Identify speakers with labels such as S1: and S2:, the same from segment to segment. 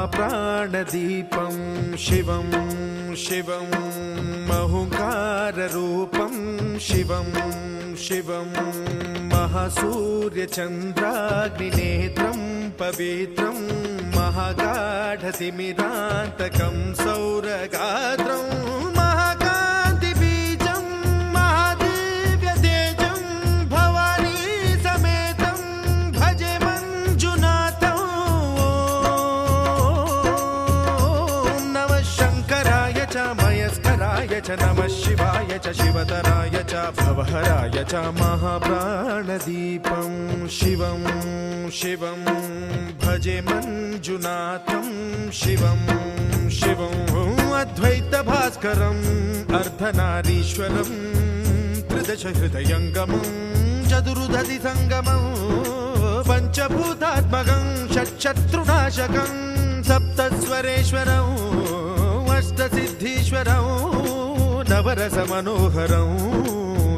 S1: महाप्राणदीपं शिवं शिवं महुङ्काररूपं शिवं शिवं महासूर्यचन्द्राग्निनेत्रं पवित्रं महागाढतिमिरान्तकं सौरगात्रं महाकान्तिबीजं महादिव्यतेजं भवानी समेतं भजे मञ्जुनाथं। ॐ नमः शङ्कराय च मयस्कराय च नमः शिवाय च शिवतराय च भवहराय च महाप्राणदीपं शिवं शिवं भजे मञ्जुनाथं शिवं शिवं अद्वैतभास्करम् अर्धनारीश्वरं त्रिदशहृदयङ्गमं चतुर्दधिसङ्गमं पञ्चभूतात्मकं षट्शत्रुनाशकं सप्तस्वरेश्वरं अष्टसिद्धीश्वरं नवरसमनोहरं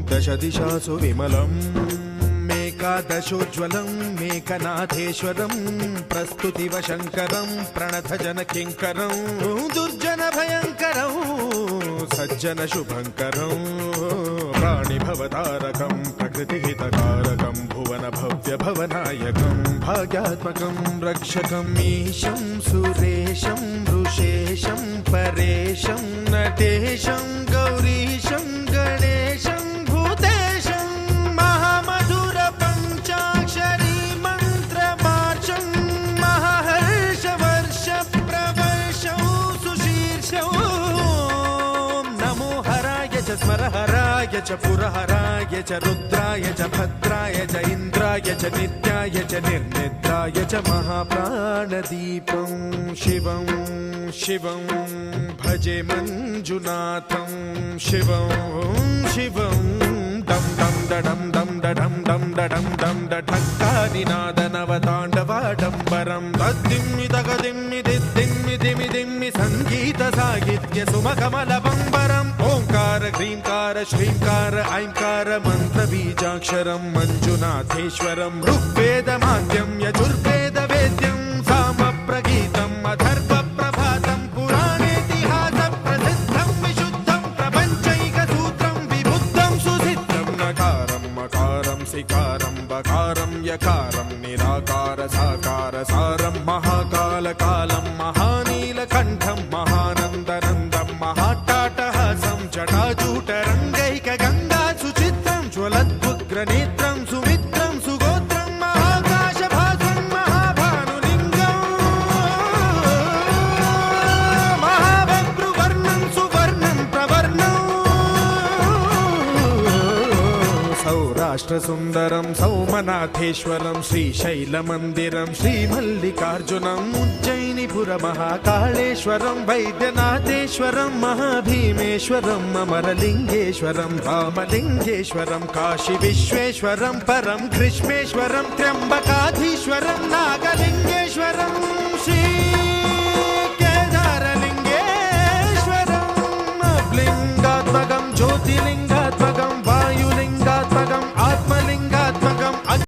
S1: दशदिशासु विमलम् एकादशोज्ज्वलं मेकनाथेश्वरं प्रस्तुतिवशङ्करं प्रणतजनकिङ्करं दुर्जनभयङ्करं सज्जनशुभङ्करं प्राणिभवतारकं प्रकृतिहितकारकं भुवनभव्यभवनायकं भाग्यात्मकं रक्षकं ईशं सुरेशं ऋषेशं परेशं नटेशं गौरीशं गणेशं भूतेशं महामधुरपञ्चाक्षरी मन्त्रमार्चं महाहर्षवर्षप्रवर्षं सुशीर्षं नमो हराय च स्मरहराय च पुरहराय च रुद्राय च भद्राय च इन्द्राय च नित्याय च निर्निद्राय च महाप्राणदीपं शिवं शिवं भजे मञ्जुनाथं शिवं शिवं दं दं दडं दं दडं दं दडं दं डठक्कानिनादनवताण्डवाडम्बरं तद्दिम्मि तगदिम्मि दिद्दिम्मि दिमि दिम्मि सङ्गीतसाहित्य सुमकमलबम्बरम् ओङ्कार ह्रीङ्कार श्रीङ्कार ऐङ्कार मन्त्रबीजाक्षरं मञ्जुनाथेश्वरं ऋग्वेदमाद्यं यजुर्वेदवेद्यं सामप्रगीतम् अथर्वप्रभातं पुराणेतिहासप्रसिद्धं विशुद्धं प्रपञ्चैकसूत्रं विबुद्धं सुसिद्धं नकारं मकारं सिकारं बकारं यकारं निराकार साकार सारं महाकालकालं महानीलकण्ठं महानन्दनन्दं महाट्टाटहासं जटाजूटरङ्गैकगङ्गा सुचित्रं ज्वलद्वुग्रनेत्रं सुमित्रं सुगोत्रं महाकाशभासं महाभानुलिङ्गं महाबभ्रुवर्णं सुवर्णं प्रवर्णं सौराष्ट्रसुन्दरं सौमनाथेश्वरं श्रीशैलमन्दिरं श्रीमल्लिकार्जुनम् उज्जयिनीपुरमहाकाळेश्वरं वैद्यनाथेश्वरं महाभीमेश्वरम् अमरलिङ्गेश्वरं रामलिङ्गेश्वरं काशीविश्वेश्वरं परं कृष्णेश्वरं त्र्यम्बकाधीश्वरं नागलिङ्गेश्वरम्